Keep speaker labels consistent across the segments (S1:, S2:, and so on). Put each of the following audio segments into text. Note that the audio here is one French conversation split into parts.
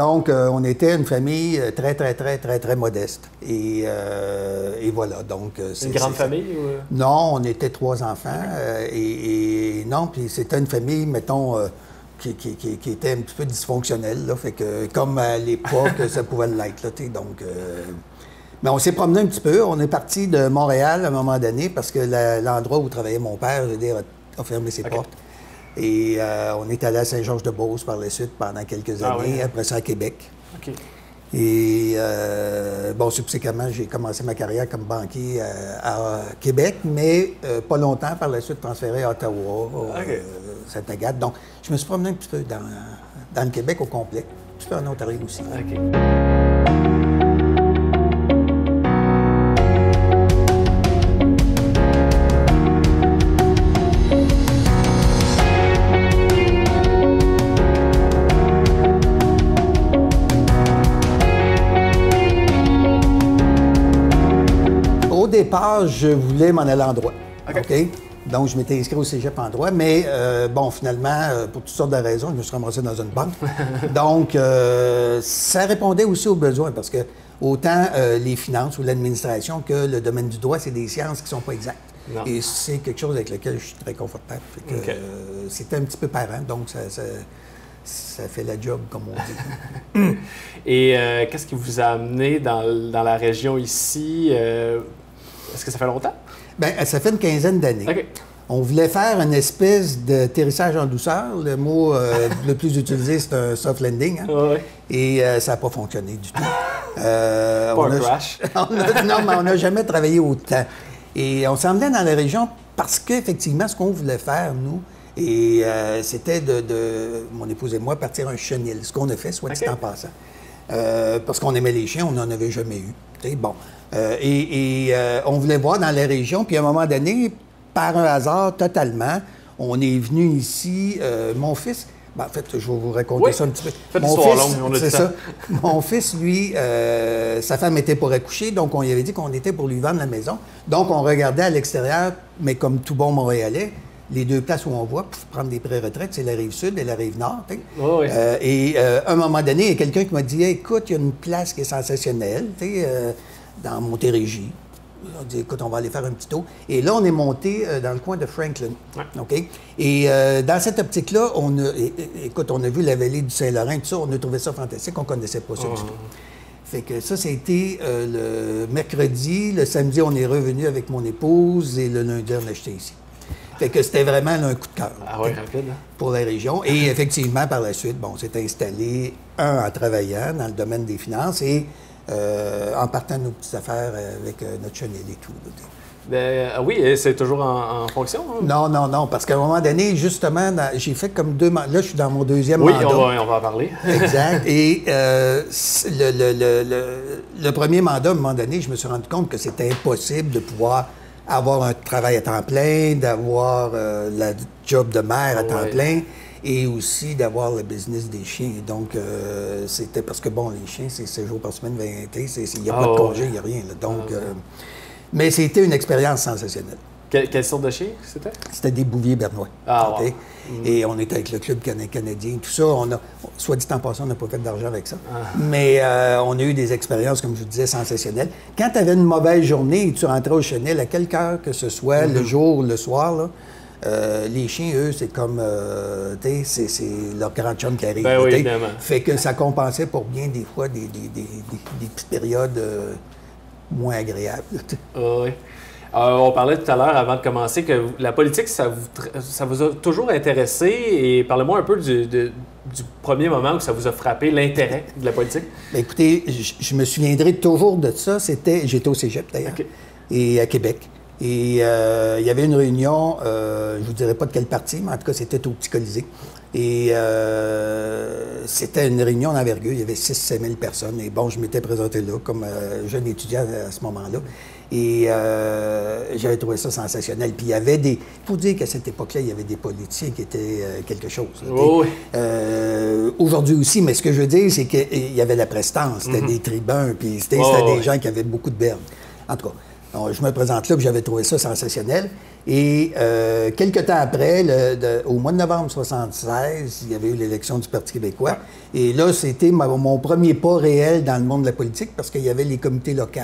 S1: Donc, on était une famille très, très, très, très, très modeste. Et voilà, donc...
S2: Une grande famille? Ou...
S1: Non, on était 3 enfants. Et non, puis c'était une famille, mettons, qui était un petit peu dysfonctionnelle, là. Fait que, comme à l'époque, ça pouvait l'être, là, donc... Mais on s'est promené un petit peu. On est parti de Montréal à un moment donné parce que l'endroit où travaillait mon père, je veux dire, a fermé ses portes. Et on est allé à Saint-Georges-de-Beauce par la suite pendant quelques années,
S2: oui.
S1: après ça à Québec.
S2: OK.
S1: Et subséquemment, j'ai commencé ma carrière comme banquier à Québec, mais pas longtemps par la suite transféré à Ottawa, Sainte-Agathe. Donc, je me suis promené un petit peu dans le Québec au complet, un petit peu en Ontario aussi.
S2: OK.
S1: Au départ, je voulais m'en aller en droit. OK? Donc, je m'étais inscrit au cégep en droit, mais finalement, pour toutes sortes de raisons, je me suis ramassé dans une banque. Donc, ça répondait aussi aux besoins, parce que autant les finances ou l'administration que le domaine du droit, c'est des sciences qui ne sont pas exactes.
S2: Non.
S1: Et c'est quelque chose avec lequel je suis très confortable. C'était un petit peu parent, donc ça fait la job, comme on dit.
S2: Et qu'est-ce qui vous a amené dans la région ici? Est-ce que ça fait longtemps?
S1: Bien, ça fait une quinzaine d'années.
S2: OK.
S1: On voulait faire une espèce de atterrissage en douceur. Le mot le plus utilisé, c'est un soft landing. Hein?
S2: Ouais.
S1: Et ça n'a pas fonctionné du tout.
S2: Pas un crash.
S1: Non, mais on n'a jamais travaillé autant. Et on s'en venait dans la région parce qu'effectivement, ce qu'on voulait faire, nous, c'était mon épouse et moi, partir un chenil. Ce qu'on a fait, soit dit en passant. Parce qu'on aimait les chiens, on n'en avait jamais eu. Bon. On voulait voir dans la région, puis à un moment donné, par un hasard totalement, on est venu ici. Mon fils, en fait, je vais vous raconter ça un petit peu.
S2: Faites l'histoire longue, on a dit ça.
S1: Mon fils, lui, sa femme était pour accoucher, donc on lui avait dit qu'on était pour lui vendre la maison. Donc on regardait à l'extérieur, mais comme tout bon Montréalais, les 2 places où on voit pour prendre des pré-retraites, c'est la Rive-Sud et la Rive-Nord. À un moment donné, il y a quelqu'un qui m'a dit hey, « Écoute, il y a une place qui est sensationnelle, dans Montérégie. » On dit « Écoute, on va aller faire un petit tour. » Et là, on est monté dans le coin de Franklin.
S2: Ouais.
S1: Et dans cette optique-là, on a vu la vallée du Saint-Laurent, tout ça, on a trouvé ça fantastique, on ne connaissait pas ça du tout. Fait que ça, c'était le mercredi. Le samedi, on est revenu avec mon épouse et le lundi, on a acheté ici. Fait que c'était vraiment un coup de cœur
S2: rapide, hein?
S1: Pour la région. Et effectivement, par la suite, on s'est installé, en travaillant dans le domaine des finances et en partant de nos petites affaires avec notre chenil et tout.
S2: Oui, c'est toujours en fonction? Hein?
S1: Non, parce qu'à un moment donné, justement, j'ai fait comme 2 mandats. Là, je suis dans mon 2e mandat.
S2: Oui, on va en parler.
S1: Exact. Et le premier mandat, à un moment donné, je me suis rendu compte que c'était impossible de pouvoir avoir un travail à temps plein, d'avoir la job de mère à temps plein et aussi d'avoir le business des chiens. Donc, c'était parce que, les chiens, c'est 7 jours par semaine, 20 il n'y a pas de congé, il n'y a rien. Là. Donc, mais c'était une expérience sensationnelle.
S2: Quelle sorte de chien c'était?
S1: C'était des bouviers bernois.
S2: Wow.
S1: Et on était avec le club canadien, tout ça. Soit dit en passant, on n'a pas fait d'argent avec ça. Mais on a eu des expériences, comme je vous disais, sensationnelles. Quand tu avais une mauvaise journée et tu rentrais au chenil, à quelque heure que ce soit, le jour ou le soir, là, les chiens, eux, c'est comme, c'est leur grand chum qui arrive.
S2: Ben oui, évidemment.
S1: Fait que ça compensait pour bien des fois des petites périodes moins agréables.
S2: Oui. On parlait tout à l'heure, avant de commencer, que la politique, ça vous a toujours intéressé. Et parlez-moi un peu du premier moment où ça vous a frappé, l'intérêt de la politique.
S1: Bien, écoutez, je me souviendrai toujours de ça. J'étais au cégep, d'ailleurs, et à Québec. Et il y avait une réunion, je ne vous dirai pas de quel parti, mais en tout cas, c'était au Petit Colisée. Et c'était une réunion d'envergure. Il y avait 6-7 000 personnes. Et bon, je m'étais présenté là comme jeune étudiant à ce moment-là. Et j'avais trouvé ça sensationnel. Puis il y avait il faut dire qu'à cette époque-là, il y avait des politiciens qui étaient quelque chose. Aujourd'hui aussi, mais ce que je veux dire, c'est qu'il y avait la prestance. C'était des tribuns, puis c'était des gens qui avaient beaucoup de verve. En tout cas. Donc, je me présente là, puis j'avais trouvé ça sensationnel. Et quelques temps après, au mois de novembre 1976, il y avait eu l'élection du Parti québécois. Et là, c'était mon premier pas réel dans le monde de la politique, parce qu'il y avait les comités locaux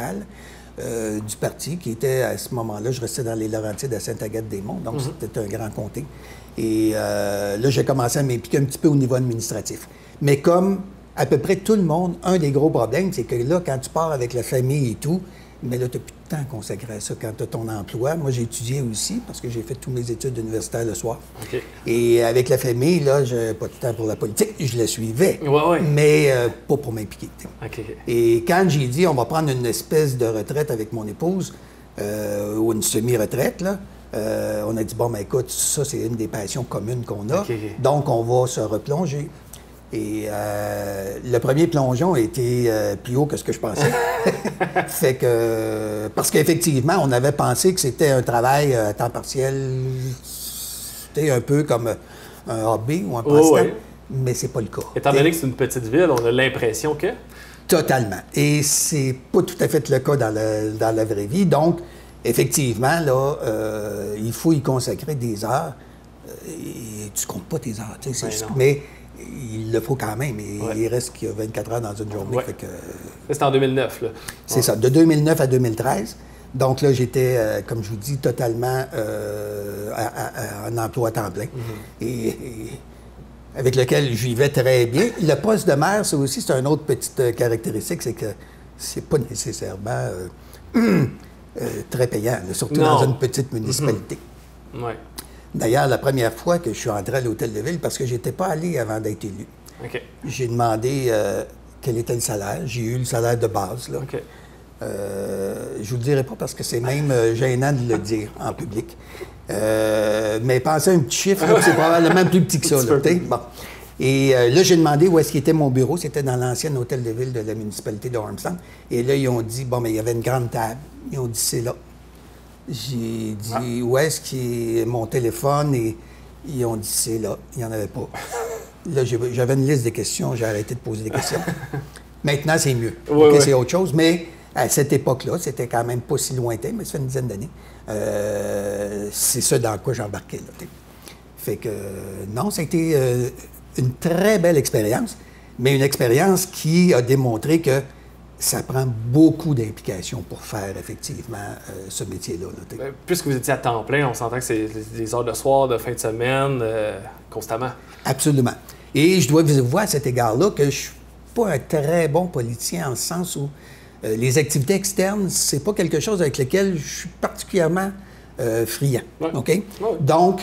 S1: du parti qui étaient, à ce moment-là, je restais dans les Laurentides à Sainte-Agathe-des-Monts, donc c'était un grand comté. Et là, j'ai commencé à m'impliquer un petit peu au niveau administratif. Mais comme à peu près tout le monde, un des gros problèmes, c'est que là, quand tu pars avec la famille et tout, mais là, tu n'as plus de temps consacré à ça quand tu as ton emploi. Moi, j'ai étudié aussi parce que j'ai fait toutes mes études universitaires le soir.
S2: Okay.
S1: Et avec la famille, là, je n'avais pas de temps pour la politique. Je la suivais, mais pas pour m'impliquer.
S2: Okay.
S1: Et quand j'ai dit, on va prendre une espèce de retraite avec mon épouse, ou une semi-retraite, là, on a dit, bon, ben écoute, ça, c'est une des passions communes qu'on a.
S2: Okay.
S1: Donc, on va se replonger. Et le premier plongeon a été plus haut que ce que je pensais. Fait que, parce qu'effectivement, on avait pensé que c'était un travail à temps partiel, c'était un peu comme un hobby ou un passe-temps, mais c'est pas le cas.
S2: Étant donné que c'est une petite ville, on a l'impression que...
S1: Totalement. Et c'est pas tout à fait le cas dans la vraie vie. Donc, effectivement, là, il faut y consacrer des heures. Et tu comptes pas tes heures, tu sais, mais il le faut quand même. Et il reste qu'il y a 24 heures dans une journée.
S2: C'était en 2009, là.
S1: C'est ça, de 2009 à 2013. Donc là, j'étais, comme je vous dis, totalement en emploi à temps plein. Et avec lequel je vivais très bien. Le poste de maire, ça aussi, c'est une autre petite caractéristique, c'est que c'est pas nécessairement très payant, là, surtout dans une petite municipalité. D'ailleurs, la première fois que je suis entré à l'hôtel de ville, parce que je n'étais pas allé avant d'être élu, j'ai demandé quel était le salaire. J'ai eu le salaire de base. Là. Je ne vous le dirai pas parce que c'est même gênant de le dire en public. Mais pensez à un petit chiffre, c'est probablement plus petit que ça. Là, bon. Et là, j'ai demandé où est-ce qu'il était mon bureau. C'était dans l'ancien hôtel de ville de la municipalité de Armstrong. Et là, ils ont dit, bon, mais il y avait une grande table. Ils ont dit, c'est là. J'ai dit, où est-ce qu'il est mon téléphone? Et ils ont dit, c'est là. Il n'y en avait pas. Là, j'avais une liste de questions. J'ai arrêté de poser des questions. Maintenant, c'est mieux. C'est autre chose. Mais à cette époque-là, c'était quand même pas si lointain, mais ça fait une dizaine d'années. C'est ça dans quoi j'embarquais. Fait que, non, ça a été une très belle expérience, mais une expérience qui a démontré que ça prend beaucoup d'implication pour faire effectivement ce métier-là.
S2: Puisque vous étiez à temps plein, on s'entend que c'est des heures de soir, de fin de semaine, constamment.
S1: Absolument. Et je dois vous avouer à cet égard-là que je ne suis pas un très bon politicien en le sens où les activités externes, c'est pas quelque chose avec lequel je suis particulièrement friand. OK? Donc,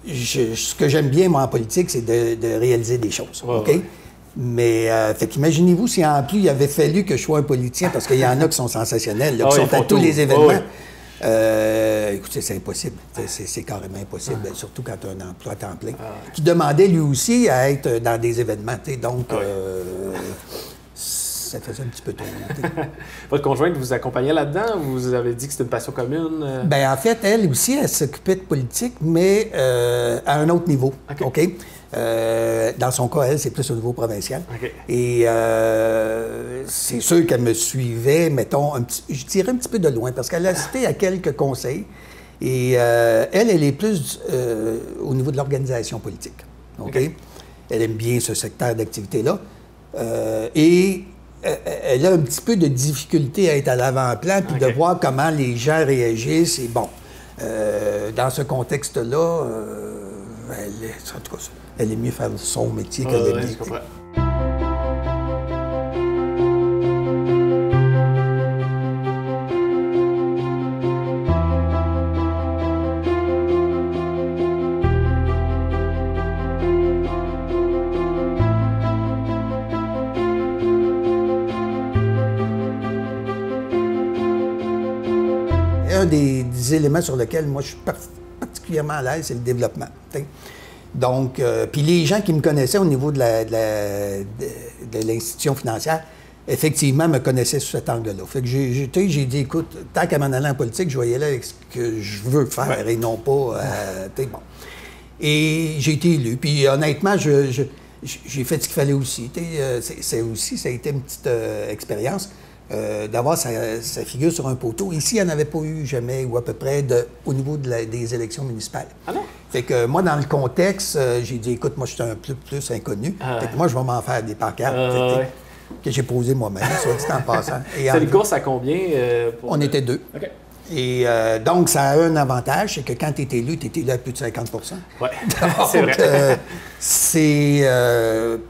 S1: ce que j'aime bien, moi, en politique, c'est de réaliser des choses. OK? Mais, fait qu'imaginez-vous si en plus, il avait fallu que je sois un politicien, parce qu'il y en a qui sont sensationnels, là, qui sont à tous les événements. Écoutez, c'est impossible. C'est carrément impossible, surtout quand tu as un emploi à temps plein. Qui demandait lui aussi à être dans des événements. Donc, ça faisait un petit peu trop.
S2: Votre conjointe vous accompagnait là-dedans? Vous avez dit que c'était une passion commune?
S1: Bien, en fait, elle aussi, elle s'occupait de politique, mais à un autre niveau. OK? Dans son cas, elle, c'est plus au niveau provincial. Et c'est sûr qu'elle me suivait, mettons, je dirais un petit peu de loin, parce qu'elle a assisté à quelques conseils. Et elle est plus au niveau de l'organisation politique. OK? Elle aime bien ce secteur d'activité-là. Et elle a un petit peu de difficulté à être à l'avant-plan puis de voir comment les gens réagissent. Et bon, dans ce contexte-là, en tout cas, elle aime mieux faire son métier qu'elle aime bien. Un des éléments sur lesquels moi je suis particulièrement à l'aise, c'est le développement. Donc, puis les gens qui me connaissaient au niveau de l'institution financière, effectivement, me connaissaient sous cet angle-là. Fait que j'ai dit, écoute, tant qu'à m'en aller en politique, je vais y aller avec ce que je veux faire et non pas... bon. Et j'ai été élu. Puis honnêtement, j'ai fait ce qu'il fallait aussi. Ça a été une petite expérience. d'avoir sa figure sur un poteau. Ici, il n'y en avait pas eu jamais, ou à peu près, au niveau des élections municipales.
S2: Ah non?
S1: Fait que moi, dans le contexte, j'ai dit, écoute, moi, je suis un peu plus inconnu. Fait que moi, je vais m'en faire des pancartes que j'ai posées moi-même, soit dit en passant.
S2: C'est une course à combien?
S1: On était 2.
S2: OK.
S1: Et donc, ça a un avantage, c'est que quand tu es élu à plus de 50
S2: Oui, c'est vrai.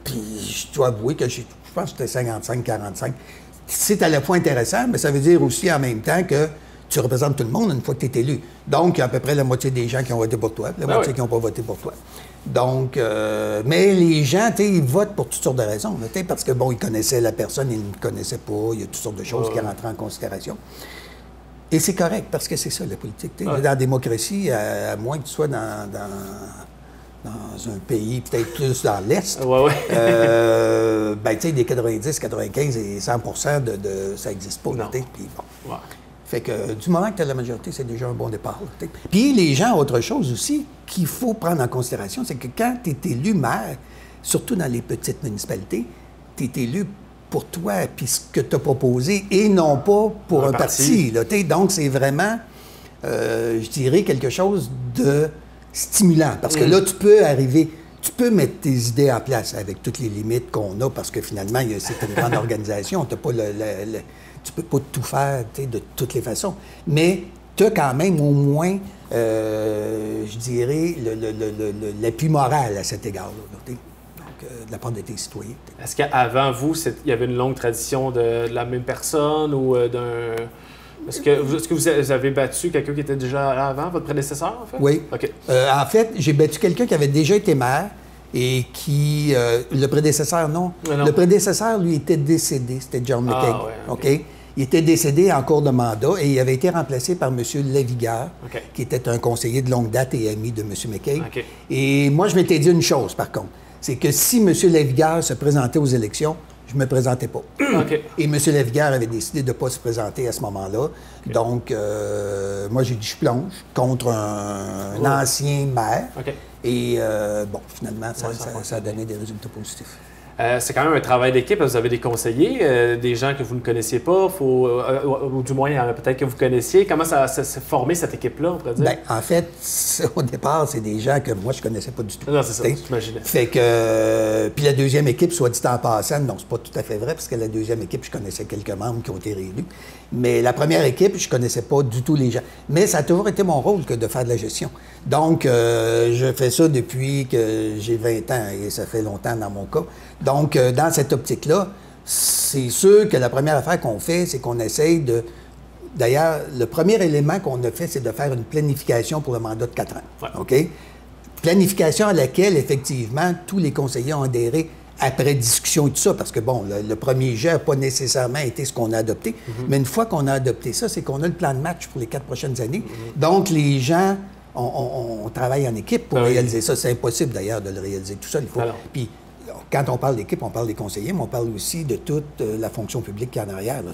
S1: Puis, je dois avouer que je pense que c'était 55-45. C'est à la fois intéressant, mais ça veut dire aussi en même temps que tu représentes tout le monde une fois que tu es élu. Donc, il y a à peu près la moitié des gens qui ont voté pour toi, la moitié qui n'ont pas voté pour toi. Donc, mais les gens, tu sais, ils votent pour toutes sortes de raisons, là, parce que, bon, ils connaissaient la personne, ils ne me connaissaient pas, il y a toutes sortes de choses qui rentrent en considération. Et c'est correct, parce que c'est ça, la politique. Dans la démocratie, à moins que tu sois dans un pays peut-être plus dans l'Est, ben, tu sais, des 90, 95 et 100 ça n'existe pas. Puis, bon. Fait que du moment que tu as la majorité, c'est déjà un bon départ. Là, puis les gens, autre chose aussi qu'il faut prendre en considération, c'est que quand tu es élu maire, surtout dans les petites municipalités, tu es élu pour toi, puis ce que tu as proposé, et non pas pour un parti. Là, donc, c'est vraiment, je dirais, quelque chose de stimulant. Parce que là, tu peux arriver, tu peux mettre tes idées en place avec toutes les limites qu'on a, parce que finalement, c'est une grande organisation. Tu peux pas tout faire de toutes les façons. Mais tu as quand même au moins, je dirais, l'appui moral à cet égard-là. De la part de tes citoyens.
S2: Est-ce qu'avant vous, il y avait une longue tradition de la même personne ou d'un... Est-ce que vous avez battu quelqu'un qui était déjà là avant, votre prédécesseur, en fait?
S1: Oui.
S2: OK.
S1: En fait, j'ai battu quelqu'un qui avait déjà été maire et qui... le prédécesseur, non. Le prédécesseur, lui, était décédé. C'était John McCaig. OK? Il était décédé en cours de mandat et il avait été remplacé par M. Lavigueur, qui était un conseiller de longue date et ami de M. McCaig. Et moi, je m'étais dit une chose, par contre. C'est que si M. Lavigueur se présentait aux élections, je ne me présentais pas. Et M. Lavigueur avait décidé de ne pas se présenter à ce moment-là. Donc, moi, j'ai dit je plonge contre un ancien maire. Et bon, finalement, ça a donné des résultats positifs.
S2: C'est quand même un travail d'équipe. Vous avez des conseillers, des gens que vous ne connaissiez pas, ou du moins peut-être que vous connaissiez. Comment ça s'est formé, cette équipe-là, on pourrait dire?
S1: Bien, en fait, au départ, c'est des gens que moi, je ne connaissais pas du tout.
S2: Non, c'est ça, j'imaginais.
S1: Fait que... puis la deuxième équipe, soit dit en passant, non, c'est pas tout à fait vrai, parce que la deuxième équipe, je connaissais quelques membres qui ont été réélus. Mais la première équipe, je ne connaissais pas du tout les gens. Mais ça a toujours été mon rôle que de faire de la gestion. Donc, je fais ça depuis que j'ai 20 ans, et ça fait longtemps dans mon cas. Donc, dans cette optique-là, c'est sûr que la première affaire qu'on fait, c'est qu'on essaye de... D'ailleurs, le premier élément qu'on a fait, c'est de faire une planification pour le mandat de 4 ans. OK? Planification à laquelle, effectivement, tous les conseillers ont adhéré après discussion et tout ça, parce que, bon, le premier jet n'a pas nécessairement été ce qu'on a adopté, mais une fois qu'on a adopté ça, c'est qu'on a le plan de match pour les 4 prochaines années. Donc, les gens, on travaille en équipe pour réaliser ça. C'est impossible, d'ailleurs, de le réaliser tout seul. Puis, quand on parle d'équipe, on parle des conseillers, mais on parle aussi de toute la fonction publique qui est en arrière. Là,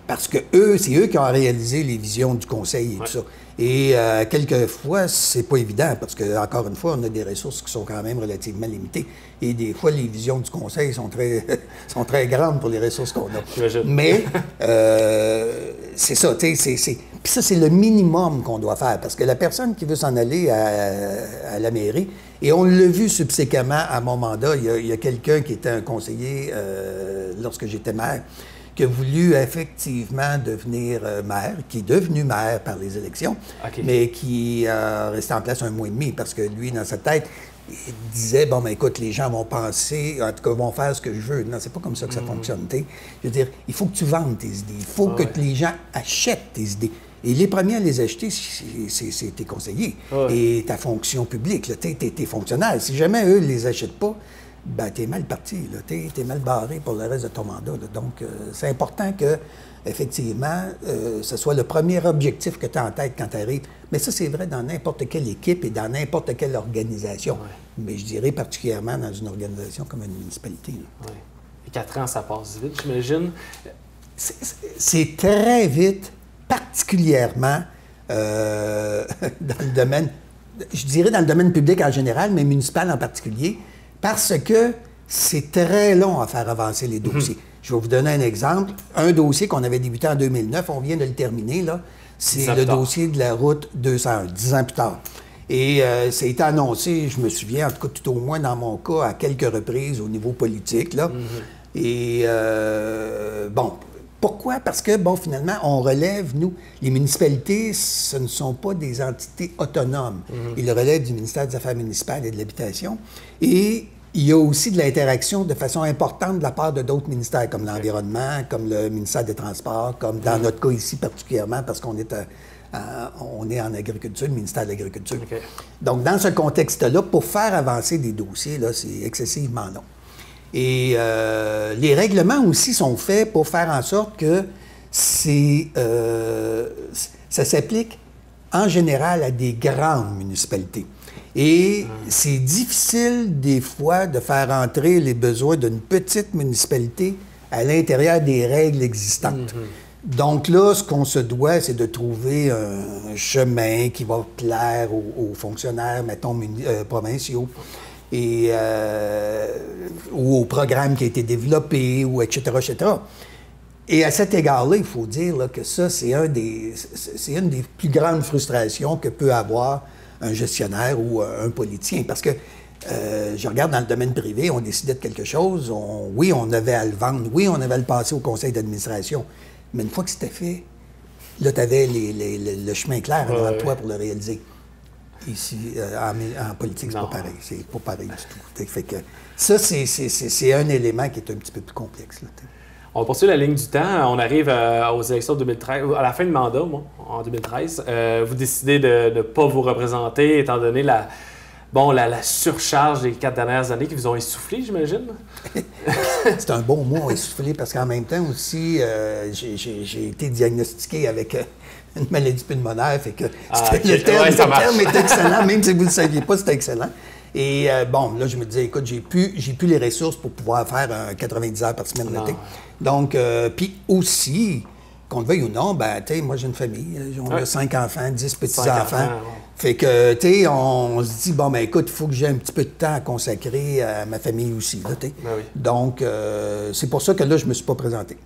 S1: parce que c'est eux qui ont réalisé les visions du conseil et tout ça. Et quelquefois, c'est pas évident, parce que, encore une fois, on a des ressources qui sont quand même relativement limitées. Et des fois, les visions du conseil sont très grandes pour les ressources qu'on a. Mais c'est ça, tu sais, puis ça, c'est le minimum qu'on doit faire, parce que la personne qui veut s'en aller à la mairie, et on l'a vu subséquemment à mon mandat, il y a quelqu'un qui était un conseiller lorsque j'étais maire, qui a voulu effectivement devenir maire, qui est devenu maire par les élections, mais qui a resté en place 1 mois et demi, parce que lui, dans sa tête, il disait, bon, ben écoute, les gens vont penser, en tout cas, vont faire ce que je veux. Non, c'est pas comme ça que ça fonctionne. Je veux dire, il faut que tu vendes tes idées. Il faut que les gens achètent tes idées. Et les premiers à les acheter, c'est tes conseillers et ta fonction publique, tes fonctionnaires. Si jamais eux ne les achètent pas, ben t'es mal parti, t'es mal barré pour le reste de ton mandat. Là. Donc, c'est important que, effectivement, ce soit le premier objectif que tu as en tête quand tu arrives. Mais ça, c'est vrai dans n'importe quelle équipe et dans n'importe quelle organisation. Mais je dirais particulièrement dans une organisation comme une municipalité.
S2: Et 4 ans, ça passe vite, j'imagine.
S1: C'est très vite, particulièrement dans le domaine, je dirais dans le domaine public en général, mais municipal en particulier, parce que c'est très long à faire avancer les dossiers. Je vais vous donner un exemple. Un dossier qu'on avait débuté en 2009, on vient de le terminer, là. C'est le dossier de la route 201, 10 ans plus tard. Et ça a été annoncé, je me souviens, en tout cas tout au moins dans mon cas, à quelques reprises au niveau politique, là. Et bon, pourquoi? Parce que, bon, finalement, on relève, nous, les municipalités, ce ne sont pas des entités autonomes. Ils relèvent du ministère des Affaires municipales et de l'Habitation. Et il y a aussi de l'interaction de façon importante de la part de d'autres ministères, comme l'Environnement, comme le ministère des Transports, comme dans notre cas ici particulièrement, parce qu'on est on est en agriculture, le ministère de l'Agriculture.
S2: Okay.
S1: Donc, dans ce contexte-là, pour faire avancer des dossiers, là, c'est excessivement long. Et les règlements aussi sont faits pour faire en sorte que ça s'applique en général à des grandes municipalités. Et c'est difficile des fois de faire entrer les besoins d'une petite municipalité à l'intérieur des règles existantes. Donc là, ce qu'on se doit, c'est de trouver un chemin qui va plaire aux fonctionnaires, mettons, provinciaux, et, ou au programme qui a été développé, ou etc., etc. Et à cet égard-là, il faut dire là, que ça, c'est une des plus grandes frustrations que peut avoir un gestionnaire ou un politicien. Parce que je regarde dans le domaine privé, on décidait de quelque chose, oui, on avait à le vendre, oui, on avait à le passer au conseil d'administration. Mais une fois que c'était fait, là, tu avais le chemin clair devant toi pour le réaliser. Ici, en politique, c'est pas pareil. C'est pas pareil du tout. Fait que ça, c'est un élément qui est un petit peu plus complexe. Là,
S2: on poursuit la ligne du temps. On arrive aux élections de 2013, à la fin de mandat, moi, en 2013. Vous décidez de ne pas vous représenter, étant donné la surcharge des 4 dernières années qui vous ont essoufflé, j'imagine?
S1: C'est un bon mot, essoufflé, parce qu'en même temps aussi, j'ai été diagnostiqué avec une maladie pulmonaire, fait que le terme est excellent, même si vous ne le saviez pas, c'était excellent. Et bon, là, je me disais, écoute, j'ai plus les ressources pour pouvoir faire 90 heures par semaine l'été. Donc, puis aussi, qu'on le veuille ou non, ben, tu sais, moi, j'ai une famille. On a 5 enfants, 10 petits-enfants. Fait que, tu sais, on se dit, bon, ben, écoute, il faut que j'ai un petit peu de temps à consacrer à ma famille aussi, là, tu sais. Donc, c'est pour ça que là, je me suis pas présenté.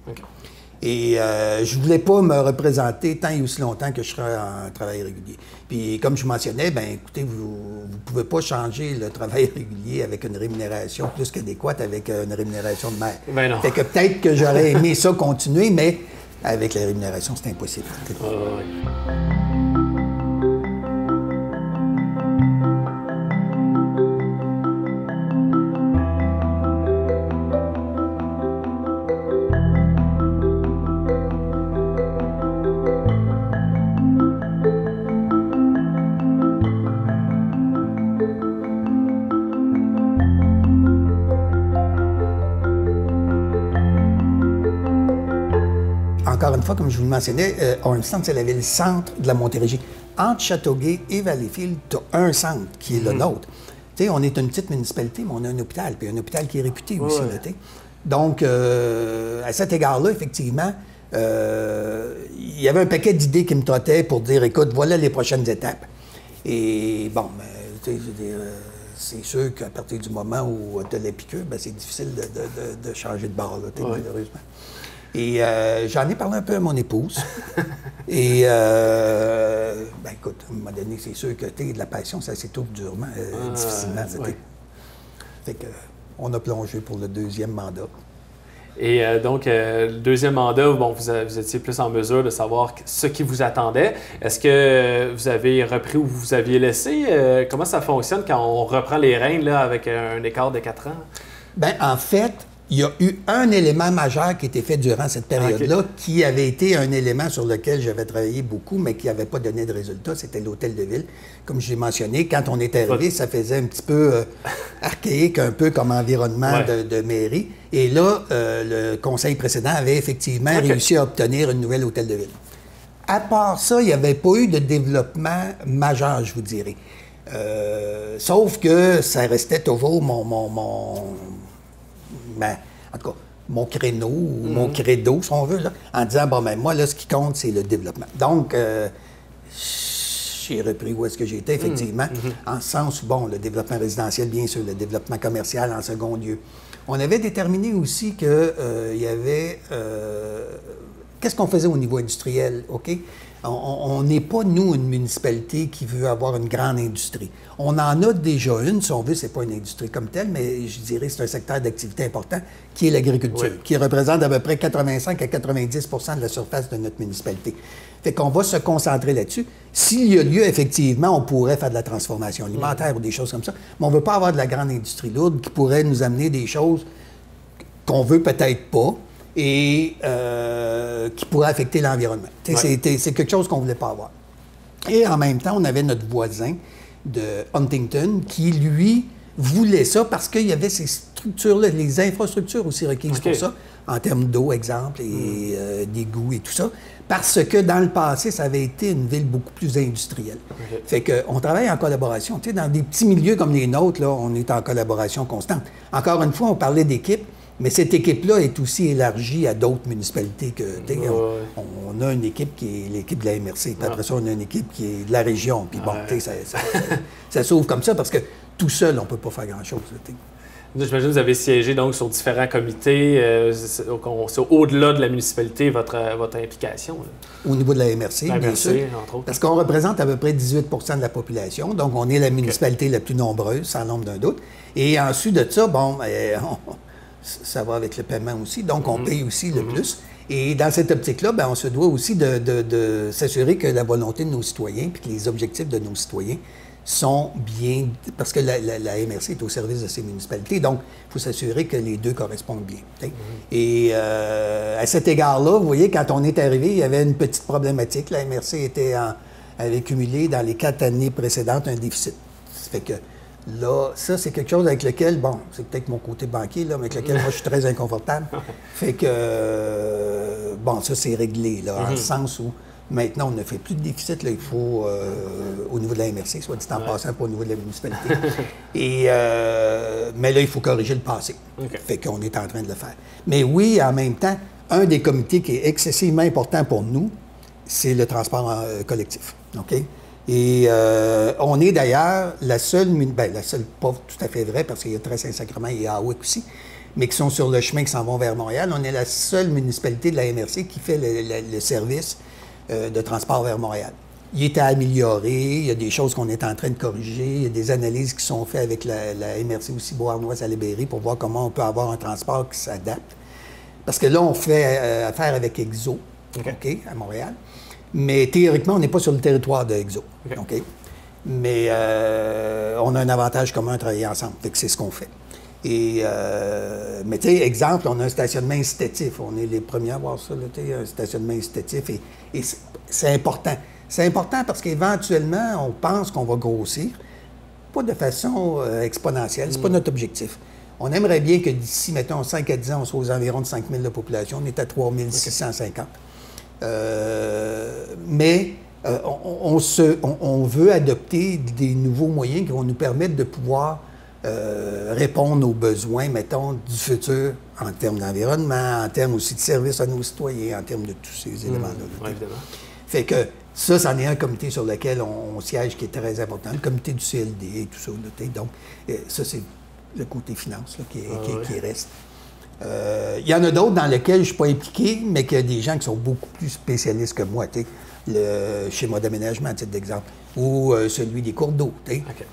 S1: Et je voulais pas me représenter tant et aussi longtemps que je serais en travail régulier. Puis, comme je mentionnais, ben écoutez, vous pouvez pas changer le travail régulier avec une rémunération plus qu'adéquate avec une rémunération de maire.
S2: Ben non.
S1: Fait que peut-être que j'aurais aimé ça continuer, mais avec la rémunération, c'est impossible. Encore une fois, comme je vous le mentionnais, Ormston, c'est la ville-centre de la Montérégie. Entre Châteauguay et Valleyfield, tu as un centre qui est le nôtre. Tu sais, on est une petite municipalité, mais on a un hôpital, puis un hôpital qui est réputé aussi. Là, donc, à cet égard-là, effectivement, il y avait un paquet d'idées qui me trottaient pour dire, écoute, voilà les prochaines étapes. Et bon, tu sais, je veux dire, c'est sûr qu'à partir du moment où tu as la piqûre, ben, c'est difficile de changer de bord, là, malheureusement. Et j'en ai parlé un peu à mon épouse. Et, ben écoute, à un moment donné, c'est sûr que de la passion, ça s'étouffe durement, difficilement. Fait que, on a plongé pour le deuxième mandat.
S2: Et donc, le deuxième mandat, bon, vous étiez plus en mesure de savoir ce qui vous attendait. Est-ce que vous avez repris où vous aviez laissé? Comment ça fonctionne quand on reprend les rênes là, avec un écart de 4 ans?
S1: Bien, en fait, il y a eu un élément majeur qui a été fait durant cette période-là, qui avait été un élément sur lequel j'avais travaillé beaucoup, mais qui n'avait pas donné de résultat, c'était l'hôtel de ville. Comme je l'ai mentionné, quand on est arrivé, ça faisait un petit peu archaïque, un peu comme environnement de mairie. Et là, le conseil précédent avait effectivement réussi à obtenir une nouvelle hôtel de ville. À part ça, il n'y avait pas eu de développement majeur, je vous dirais. Sauf que ça restait toujours en tout cas, mon créneau ou mon credo, si on veut, là, en disant, bon, ben moi, là, ce qui compte, c'est le développement. Donc, j'ai repris où est-ce que j'étais, effectivement, en ce sens où, bon, le développement résidentiel, bien sûr, le développement commercial en second lieu. On avait déterminé aussi qu'il y avait... qu'est-ce qu'on faisait au niveau industriel, OK? On n'est pas, nous, une municipalité qui veut avoir une grande industrie. On en a déjà une, si on veut, c'est pas une industrie comme telle, mais je dirais que c'est un secteur d'activité important, qui est l'agriculture, qui représente à peu près 85 à 90 de la surface de notre municipalité. Fait qu'on va se concentrer là-dessus. S'il y a lieu, effectivement, on pourrait faire de la transformation alimentaire ou des choses comme ça, mais on ne veut pas avoir de la grande industrie lourde qui pourrait nous amener des choses qu'on veut peut-être pas, et qui pourrait affecter l'environnement. C'est quelque chose qu'on ne voulait pas avoir. Et en même temps, on avait notre voisin de Huntington qui, lui, voulait ça parce qu'il y avait ces structures-là, les infrastructures aussi requises pour ça, en termes d'eau, exemple, et d'égouts et tout ça, parce que dans le passé, ça avait été une ville beaucoup plus industrielle. Fait qu'on travaille en collaboration. Tu sais, dans des petits milieux comme les nôtres, là, on est en collaboration constante. Encore une fois, on parlait d'équipe. Mais cette équipe-là est aussi élargie à d'autres municipalités que... On a une équipe qui est l'équipe de la MRC, puis après ça, on a une équipe qui est de la région. Puis bon, ça s'ouvre comme ça parce que tout seul, on ne peut pas faire grand-chose.
S2: J'imagine que vous avez siégé donc sur différents comités. C'est au-delà de la municipalité, votre implication. Là.
S1: Au niveau de la MRC, bien sûr. Entre autres. Parce qu'on représente à peu près 18 de la population. Donc, on est la municipalité la plus nombreuse, sans nombre d'un doute. Et ensuite de ça, bon... ça va avec le paiement aussi, donc on paye aussi le plus. Et dans cette optique-là, on se doit aussi de s'assurer que la volonté de nos citoyens puis que les objectifs de nos citoyens sont bien... Parce que la MRC est au service de ces municipalités, donc il faut s'assurer que les deux correspondent bien. Et à cet égard-là, vous voyez, quand on est arrivé, il y avait une petite problématique. La MRC avait cumulé dans les 4 années précédentes un déficit. Ça fait que là, ça, c'est quelque chose avec lequel, bon, c'est peut-être mon côté banquier, là, mais avec lequel moi, je suis très inconfortable. Fait que, bon, ça, c'est réglé, là, en le sens où maintenant, on ne fait plus de déficit, là, il faut, au niveau de la MRC, soit dit en passant, pas au niveau de la municipalité. Et, mais là, il faut corriger le passé. Fait qu'on est en train de le faire. Mais oui, en même temps, un des comités qui est excessivement important pour nous, c'est le transport collectif. OK? Et on est d'ailleurs la seule, pas tout à fait vrai, parce qu'il y a Très-Saint-Sacrement et Hawick aussi, mais qui sont sur le chemin qui s'en vont vers Montréal. On est la seule municipalité de la MRC qui fait le service de transport vers Montréal. Il est à améliorer, il y a des choses qu'on est en train de corriger, il y a des analyses qui sont faites avec la MRC aussi, Beauharnois-Salaberry, pour voir comment on peut avoir un transport qui s'adapte. Parce que là, on fait affaire avec EXO, OK, à Montréal. Mais théoriquement, on n'est pas sur le territoire de EXO. OK? Mais on a un avantage commun à travailler ensemble. Fait que c'est ce qu'on fait. Et, mais tu sais, exemple, on a un stationnement incitatif. On est les premiers à avoir ça, là, un stationnement incitatif. Et c'est important. C'est important parce qu'éventuellement, on pense qu'on va grossir. Pas de façon exponentielle. C'est pas notre objectif. On aimerait bien que d'ici, mettons, 5 à 10 ans, on soit aux environs de 5 000 de population. On est à 3 650. Mais on veut adopter des nouveaux moyens qui vont nous permettre de pouvoir répondre aux besoins, mettons, du futur en termes d'environnement, en termes aussi de service à nos citoyens, en termes de tous ces éléments-là. Fait que ça, c'en est un comité sur lequel on siège qui est très important, le comité du CLD et tout ça. Là, donc, ça, c'est le côté finance là, qui reste. Il y en a d'autres dans lesquels je ne suis pas impliqué, mais qu'il y a des gens qui sont beaucoup plus spécialistes que moi. Le schéma d'aménagement, à titre d'exemple, ou celui des cours d'eau.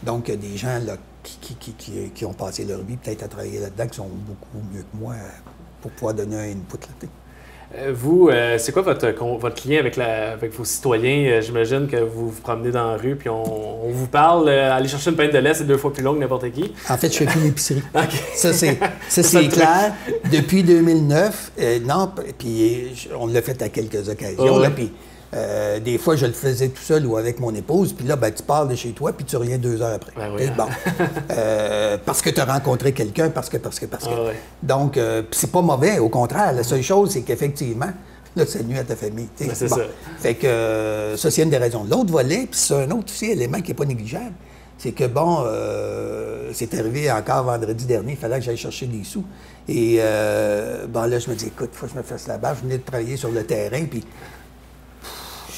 S1: Donc, il y a des gens là, qui ont passé leur vie peut-être à travailler là-dedans, qui sont beaucoup mieux que moi pour pouvoir donner un input.
S2: Vous, c'est quoi votre lien avec vos citoyens? J'imagine que vous vous promenez dans la rue puis on vous parle, aller chercher une pinte de lait, c'est 2 fois plus long que n'importe qui.
S1: En fait, je fais plus l'épicerie. Ça, c'est clair. Depuis 2009, non, puis on l'a fait à quelques occasions. Là, puis, des fois, je le faisais tout seul ou avec mon épouse. Puis là, tu pars de chez toi, puis tu reviens 2 heures après. Bon. Parce que tu as rencontré quelqu'un, parce que. Donc, c'est pas mauvais, au contraire. La seule chose, c'est qu'effectivement, là, c'est nuit à ta famille.
S2: C'est ça.
S1: Fait que ça, c'est une des raisons. L'autre volet, puis c'est un autre aussi élément qui n'est pas négligeable, c'est que, bon, c'est arrivé encore vendredi dernier, il fallait que j'aille chercher des sous. Et, là, je me dis, écoute, il faut que je me fasse la barre. Je venais de travailler sur le terrain, puis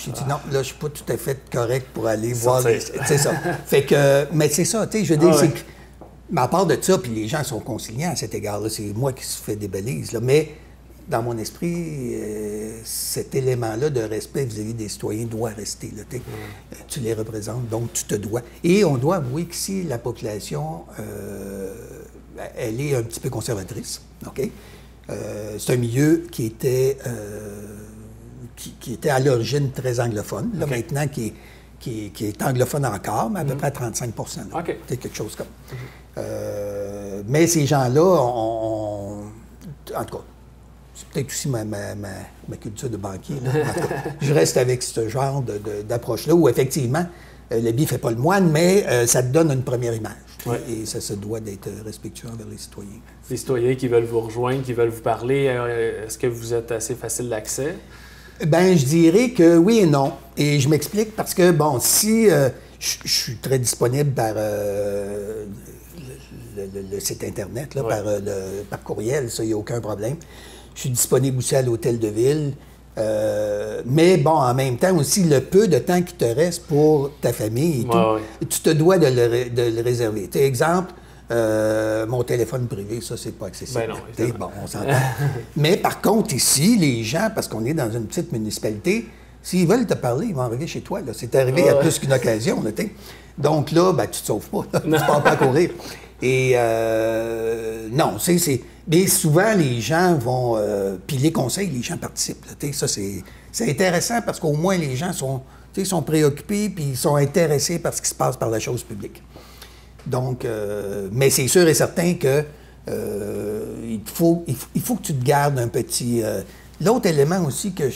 S1: J'ai dit non, là, je suis pas tout à fait correct pour aller voir les... C'est ça. Fait que, mais c'est ça, tu sais, je veux dire, c'est que... Mais à part de ça, puis les gens sont conciliants à cet égard-là, c'est moi qui se fais des balises, là, mais dans mon esprit, cet élément-là de respect vis-à-vis des citoyens doit rester, là, tu les représentes, donc tu te dois. Et on doit avouer qu'ici, la population, elle est un petit peu conservatrice, OK? C'est un milieu qui était à l'origine très anglophone, là, maintenant qui est anglophone encore, mais à peu près à 35 %. C'est quelque chose comme. Mais ces gens-là, en tout cas, c'est peut-être aussi ma culture de banquier. Là. En tout cas, je reste avec ce genre d'approche-là où, effectivement, l'habit ne fait pas le moine, mais ça te donne une première image. Ouais. Et ça se doit d'être respectueux envers les citoyens.
S2: Les citoyens qui veulent vous rejoindre, qui veulent vous parler, est-ce que vous êtes assez facile d'accès?
S1: Bien, je dirais que oui et non. Et je m'explique parce que, bon, si je suis très disponible par le site Internet, là, par courriel, ça, il n'y a aucun problème. Je suis disponible aussi à l'hôtel de ville. Mais bon, en même temps aussi, le peu de temps qui te reste pour ta famille et tout, tu te dois de le réserver. T'sais, exemple, mon téléphone privé, ça, c'est pas accessible.
S2: Ben non,
S1: bon, on s'entend. Mais par contre, ici, les gens, parce qu'on est dans une petite municipalité, s'ils veulent te parler, ils vont arriver chez toi. C'est arrivé à plus qu'une occasion. Là, donc là, ben, tu te sauves pas. Tu ne pars pas à courir. Et non, c'est... Mais souvent, les gens vont... puis les conseils, les gens participent. Là, ça, c'est intéressant parce qu'au moins, les gens sont préoccupés puis ils sont intéressés par ce qui se passe par la chose publique. Donc, mais c'est sûr et certain que il faut que tu te gardes un petit... L'autre élément aussi que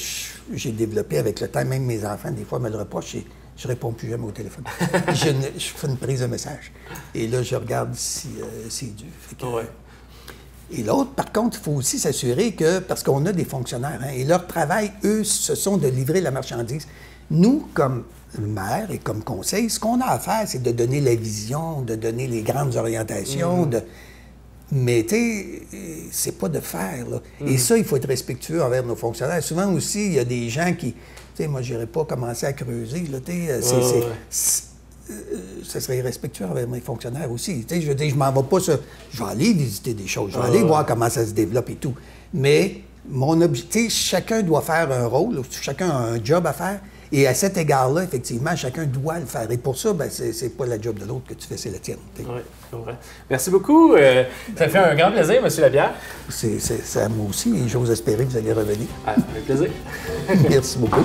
S1: j'ai développé avec le temps, même mes enfants, des fois, me le reprochent, c'est je ne réponds plus jamais au téléphone. Je fais une prise de message. Et là, je regarde si c'est dû. Et l'autre, par contre, il faut aussi s'assurer que, parce qu'on a des fonctionnaires, et leur travail, eux, ce sont de livrer la marchandise. Nous, comme maire et comme conseil, ce qu'on a à faire, c'est de donner la vision, de donner les grandes orientations, mais tu sais, c'est pas de faire, là. Et ça, il faut être respectueux envers nos fonctionnaires. Souvent aussi, il y a des gens qui... Tu sais, moi, je n'irais pas commencer à creuser, là, tu sais, ça serait irrespectueux envers mes fonctionnaires aussi. Tu sais, je veux dire, je m'en vais pas sur... Je vais aller visiter des choses, je vais aller voir comment ça se développe et tout. Mais mon objectif, chacun doit faire un rôle, chacun a un job à faire. Et à cet égard-là, effectivement, chacun doit le faire. Et pour ça, ben, c'est pas la job de l'autre que tu fais, c'est la tienne.
S2: Oui, c'est vrai. Merci beaucoup. Ça fait un grand plaisir, M. Lapierre.
S1: C'est à moi aussi, et j'ose espérer que vous allez revenir.
S2: Avec plaisir.
S1: Merci beaucoup.